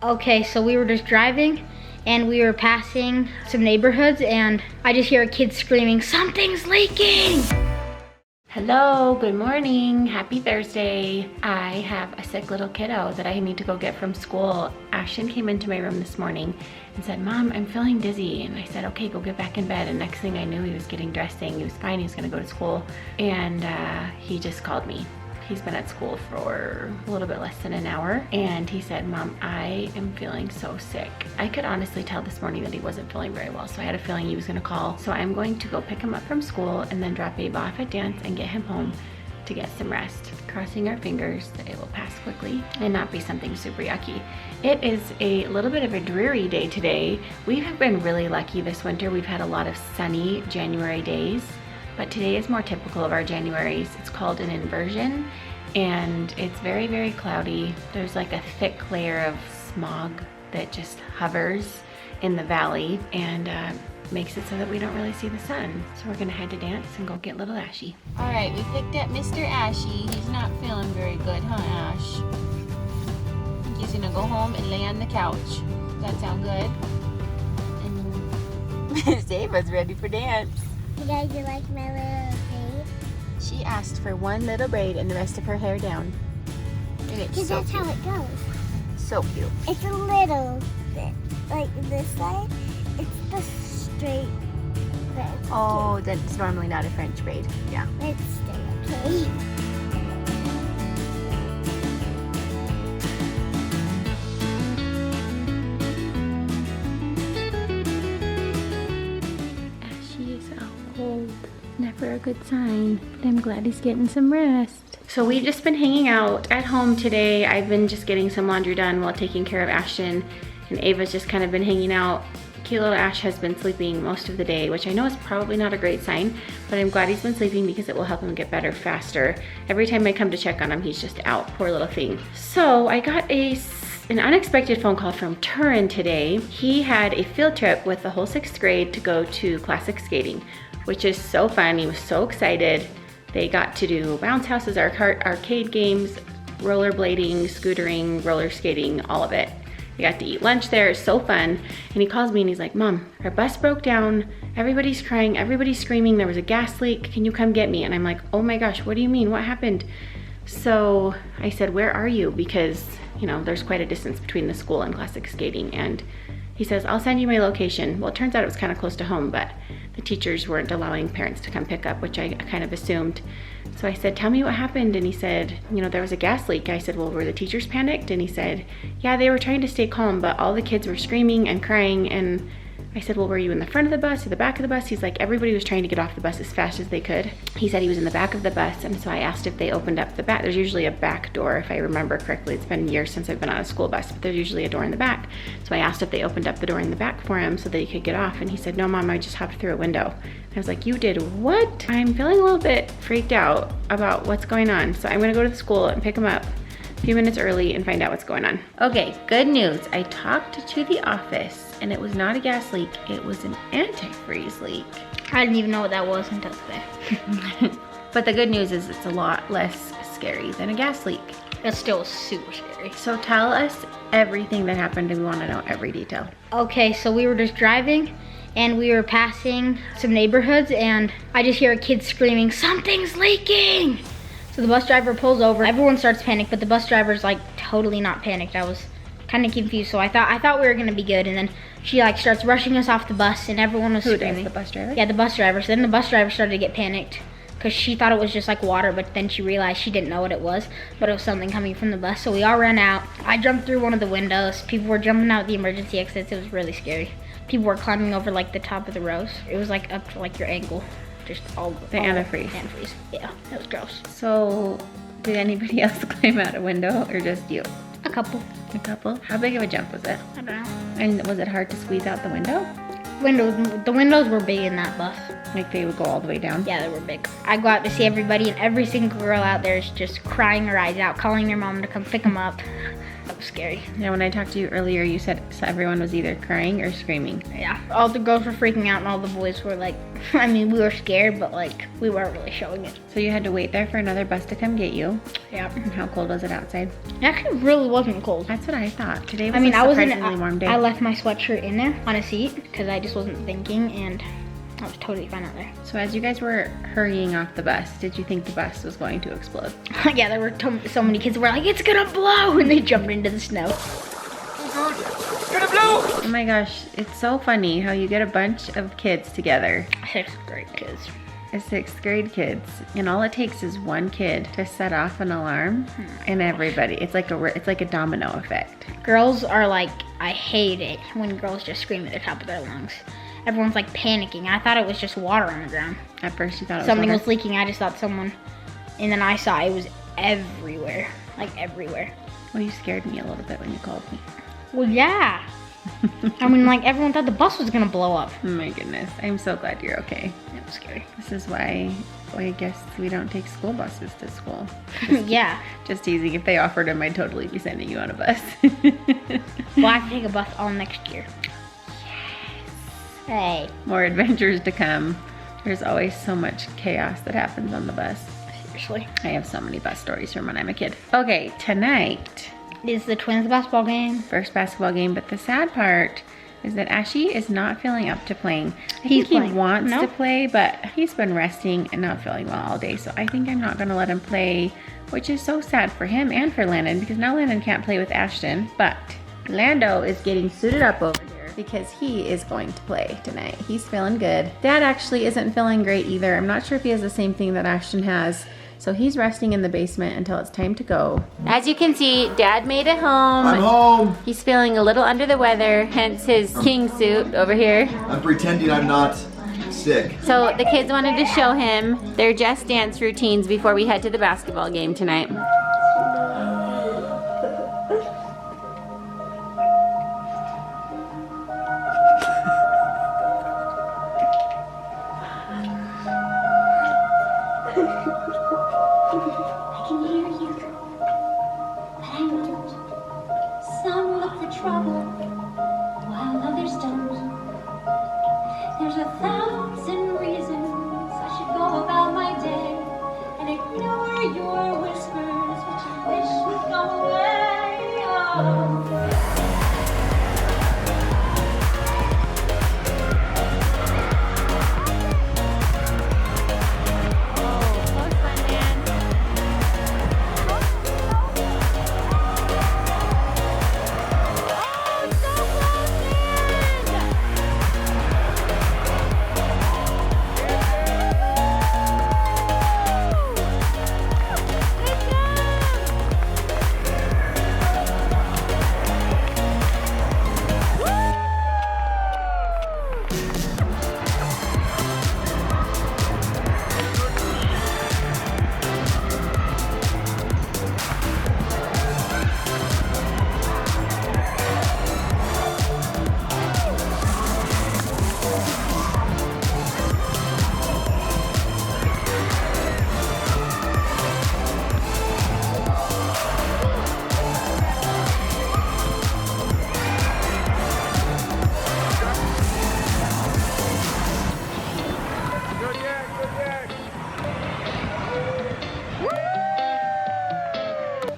Okay, so we were just driving and we were passing some neighborhoods and I just hear a kid screaming, "Something's leaking!" Hello, good morning, happy Thursday. I have a sick little kiddo that I need to go get from school. Ashton came into my room this morning and said, "Mom, I'm feeling dizzy." And I said, "Okay, go get back in bed." And next thing I knew, he was getting dressed saying he was fine, he was gonna go to school. And he just called me. He's been at school for a little bit less than an hour. And he said, "Mom, I am feeling so sick." I could honestly tell this morning that he wasn't feeling very well. So I had a feeling he was gonna call. So I'm going to go pick him up from school and then drop Abe off at dance and get him home to get some rest. Crossing our fingers that it will pass quickly and not be something super yucky. It is a little bit of a dreary day today. We have been really lucky this winter. We've had a lot of sunny January days. But today is more typical of our Januaries. It's called an inversion and it's very, very cloudy. There's like a thick layer of smog that just hovers in the valley and makes it so that we don't really see the sun. So we're gonna head to dance and go get little Ashy. All right, we picked up Mr. Ashy. He's not feeling very good, huh, Ash? I think he's gonna go home and lay on the couch. Does that sound good? And Miss Ava's ready for dance. You guys, you like my little braid? She asked for one little braid and the rest of her hair down. And it's Because so that's cute. how it goes. So cute. It's a little bit. Like this side, it's the straight bit. Oh, that's normally not a French braid. Yeah. Let's stay, okay? Ashy is out cold. Never a good sign. But I'm glad he's getting some rest. So we've just been hanging out at home today. I've been just getting some laundry done while taking care of Ashton. And Ava's just kind of been hanging out. Cute little Ash has been sleeping most of the day, which I know is probably not a great sign, but I'm glad he's been sleeping because it will help him get better faster. Every time I come to check on him, he's just out, poor little thing. So I got an unexpected phone call from Turin today. He had a field trip with the whole 6th grade to go to classic skating, which is so fun. He was so excited. They got to do bounce houses, arcade games, rollerblading, scootering, roller skating, all of it. We got to eat lunch there, it's so fun. And he calls me and he's like, "Mom, our bus broke down. Everybody's crying, everybody's screaming. There was a gas leak. Can you come get me?" And I'm like, "Oh my gosh, what do you mean? What happened?" So I said, "Where are you?" Because, you know, there's quite a distance between the school and classic skating. And he says, "I'll send you my location." Well, it turns out it was kind of close to home, but the teachers weren't allowing parents to come pick up, which I kind of assumed. So I said, "Tell me what happened." And he said, "You know, there was a gas leak." I said, "Well, were the teachers panicked?" And he said, "Yeah, they were trying to stay calm, but all the kids were screaming and crying." And I said, "Well, were you in the front of the bus or the back of the bus?" He's like, "Everybody was trying to get off the bus as fast as they could." He said he was in the back of the bus, and so I asked if they opened up the back. There's usually a back door, if I remember correctly. It's been years since I've been on a school bus, but there's usually a door in the back. So I asked if they opened up the door in the back for him so that he could get off, and he said, "No, Mom, I just hopped through a window." I was like, "You did what?" I'm feeling a little bit freaked out about what's going on, so I'm gonna go to the school and pick him up a few minutes early and find out what's going on. Okay, good news. I talked to the office and it was not a gas leak, it was an antifreeze leak. I didn't even know what that was until today. But the good news is it's a lot less scary than a gas leak. It's still super scary. So tell us everything that happened and we want to know every detail. Okay, so we were just driving and we were passing some neighborhoods and I just hear a kid screaming, "Something's leaking!" So the bus driver pulls over. Everyone starts panic, but the bus driver's like totally not panicked. I was kind of confused, so I thought we were gonna be good. And then she like starts rushing us off the bus, and everyone was screaming. Who does, the bus driver? Yeah, the bus driver. So then the bus driver started to get panicked because she thought it was just like water, but then she realized she didn't know what it was, but it was something coming from the bus. So we all ran out. I jumped through one of the windows. People were jumping out the emergency exits. It was really scary. People were climbing over like the top of the rows. It was like up to like your ankle. Just all the antifreeze. Antifreeze. Yeah, it was gross. So did anybody else climb out a window or just you? A couple. A couple? How big of a jump was it? I don't know. And was it hard to squeeze out the window? The windows were big in that bus. Like they would go all the way down? Yeah, they were big. I go out to see everybody, and every single girl out there is just crying her eyes out, calling their mom to come pick them up. that was scary. Yeah, when I talked to you earlier, you said everyone was either crying or screaming. Yeah, all the girls were freaking out and all the boys were like, I mean, we were scared, but like, we weren't really showing it. So you had to wait there for another bus to come get you. Yeah. And how cold was it outside? It actually really wasn't cold. That's what I thought. Today was I mean, a surprisingly warm day. I left my sweatshirt in there on a seat because I just wasn't thinking, and I was totally fine out there. So as you guys were hurrying off the bus, did you think the bus was going to explode? Yeah, there were so many kids who were like, it's gonna blow, and they jumped into the snow. It's gonna blow! Oh my gosh, it's so funny how you get a bunch of kids together. 6th grade kids. 6th grade kids, and all it takes is one kid to set off an alarm, and everybody, it's like a domino effect. Girls are like, I hate it when girls just scream at the top of their lungs. Everyone's like panicking. I thought it was just water on the ground. At first you thought it was Something water. was leaking. I just thought someone, and then I saw it was everywhere, like everywhere. Well, you scared me a little bit when you called me. Well, yeah. I mean, like everyone thought the bus was gonna blow up. Oh my goodness, I'm so glad you're okay. It was scary. This is why I guess we don't take school buses to school. Yeah. Just teasing. If they offered them, I'd totally be sending you on a bus. Well, I have to take a bus all next year. Hey. More adventures to come. There's always so much chaos that happens on the bus. Seriously. I have so many bus stories from when I'm a kid. Okay, tonight, Is the twins basketball game? first basketball game, but the sad part is that Ashy is not feeling up to playing. I He's think he playing. wants No? to play, but he's been resting and not feeling well all day, so I think I'm not gonna let him play, which is so sad for him and for Landon, because now Landon can't play with Ashton, but Lando is getting suited up over here because he is going to play tonight. He's feeling good. Dad actually isn't feeling great either. I'm not sure if he has the same thing that Ashton has. So he's resting in the basement until it's time to go. As you can see, Dad made it home. I'm home! He's feeling a little under the weather, hence his king suit over here. I'm pretending I'm not sick. So the kids wanted to show him their Just Dance routines before we head to the basketball game tonight. I can hear you, but I won't. Some look for trouble, while others don't. There's 1,000 reasons I should go about my day and ignore your whispers, which I wish would go away. Oh.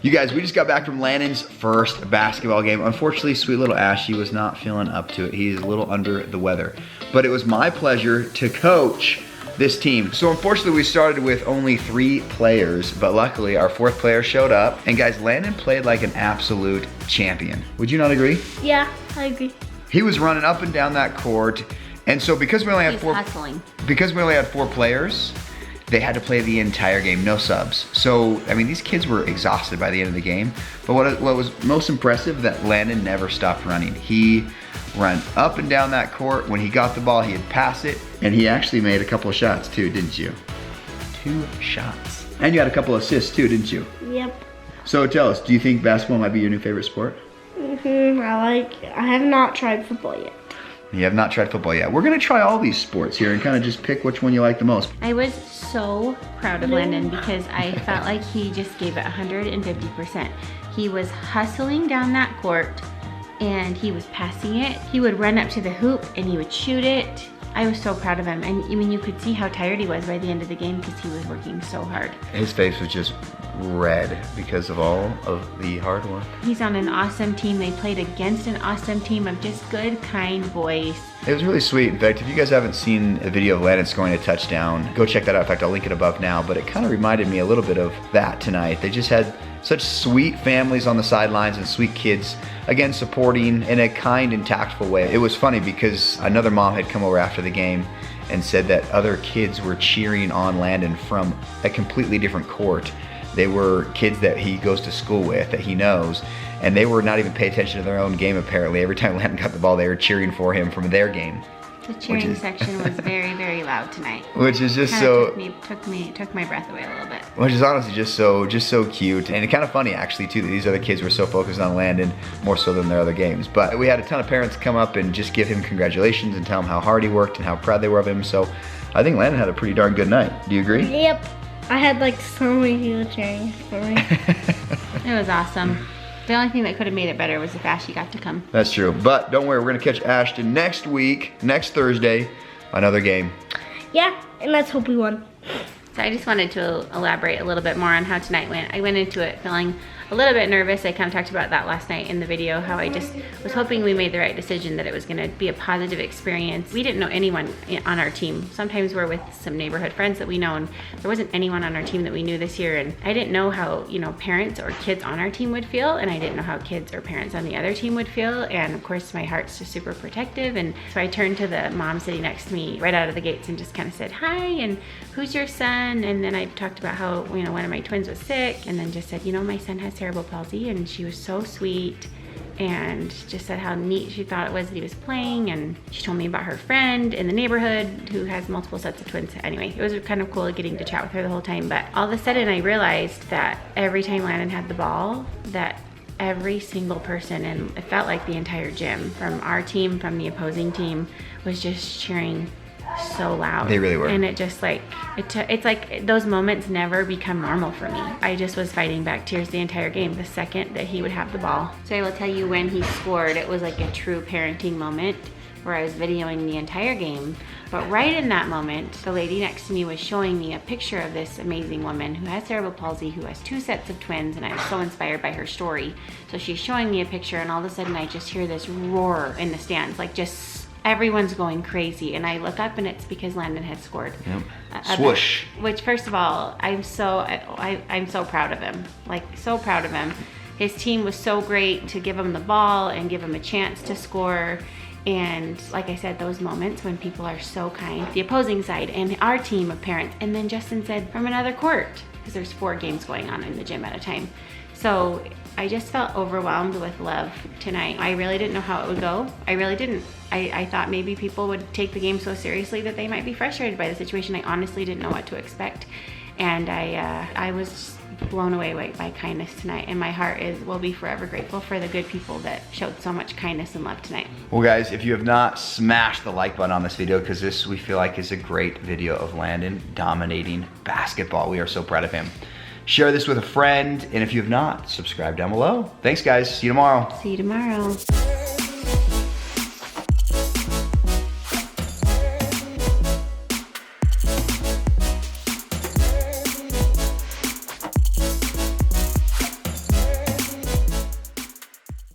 You guys, we just got back from Landon's first basketball game. Unfortunately, sweet little Ashy was not feeling up to it. He's a little under the weather. But it was my pleasure to coach this team. So unfortunately, we started with only 3 players, but luckily our 4th player showed up. And guys, Landon played like an absolute champion. Would you not agree? Yeah, I agree. He was running up and down that court. And so because we only had because we only had 4 players, they had to play the entire game, no subs. So, I mean, these kids were exhausted by the end of the game. But what was most impressive, that Landon never stopped running. He ran up and down that court. When he got the ball, he'd pass it. And he actually made a couple of shots too, didn't you? 2 shots. And you had a couple of assists too, didn't you? Yep. So tell us, do you think basketball might be your new favorite sport? I have not tried football yet. You have not tried football yet. We're gonna try all these sports here and kind of just pick which one you like the most. I was so proud of Landon because I felt like he just gave it 150%. He was hustling down that court and he was passing it. He would run up to the hoop and he would shoot it. I was so proud of him. And I mean, you could see how tired he was by the end of the game because he was working so hard. His face was just red because of all of the hard work. He's on an awesome team. They played against an awesome team of just good, kind boys. It was really sweet. In fact, if you guys haven't seen the video of Landon scoring a touchdown, go check that out. In fact, I'll link it above now, but it kind of reminded me a little bit of that tonight. They just had such sweet families on the sidelines and sweet kids, again, supporting in a kind and tactful way. It was funny because another mom had come over after the game and said that other kids were cheering on Landon from a completely different court. They were kids that he goes to school with, that he knows, and they were not even paying attention to their own game apparently. Every time Landon got the ball, they were cheering for him from their game. The cheering section was very, very loud tonight. Which is just took my breath away a little bit. Which is honestly just so cute, and kind of funny actually too that these other kids were so focused on Landon more so than their other games. But we had a ton of parents come up and just give him congratulations and tell him how hard he worked and how proud they were of him. So I think Landon had a pretty darn good night. Do you agree? Yep. I had like so many people cheering for me. It was awesome. The only thing that could have made it better was if Ashley got to come. That's true. But don't worry, we're gonna catch Ashton next week, next Thursday, another game. Yeah, and let's hope we won. So I just wanted to elaborate a little bit more on how tonight went. I went into it feeling a little bit nervous. I kind of talked about that last night in the video, how I just was hoping we made the right decision, that it was gonna be a positive experience. We didn't know anyone on our team. Sometimes we're with some neighborhood friends that we know, and there wasn't anyone on our team that we knew this year, and I didn't know how, you know, parents or kids on our team would feel, and I didn't know how kids or parents on the other team would feel, and of course my heart's just super protective, and so I turned to the mom sitting next to me right out of the gates and just kind of said, hi, and who's your son? And then I talked about how, you know, one of my twins was sick, and then just said, you know, my son has cerebral palsy, and she was so sweet and just said how neat she thought it was that he was playing, and she told me about her friend in the neighborhood who has multiple sets of twins. Anyway, it was kind of cool getting to chat with her the whole time, but all of a sudden I realized that every time Landon had the ball, that every single person, and it felt like the entire gym, from our team, from the opposing team, was just cheering so loud. They really were. And it just like, it's like those moments never become normal for me. I just was fighting back tears the entire game the second that he would have the ball. So I will tell you, when he scored, it was like a true parenting moment where I was videoing the entire game. But right in that moment, the lady next to me was showing me a picture of this amazing woman who has cerebral palsy, who has 2 sets of twins, and I was so inspired by her story. So she's showing me a picture, and all of a sudden I just hear this roar in the stands, like just everyone's going crazy, and I look up and it's because Landon had scored. Yep. Swoosh. Which, first of all, I'm so proud of him. Like, so proud of him. His team was so great to give him the ball and give him a chance to score. And like I said, those moments when people are so kind, the opposing side and our team of parents, and then Justin said from another court, because there's 4 games going on in the gym at a time. So I just felt overwhelmed with love tonight. I really didn't know how it would go. I really didn't. I thought maybe people would take the game so seriously that they might be frustrated by the situation. I honestly didn't know what to expect. And I was just blown away by kindness tonight. And my heart will be forever grateful for the good people that showed so much kindness and love tonight. Well guys, if you have not, smashed the like button on this video, because this, we feel like, is a great video of Landon dominating basketball. We are so proud of him. Share this with a friend, and if you have not, subscribe down below. Thanks guys, see you tomorrow. See you tomorrow.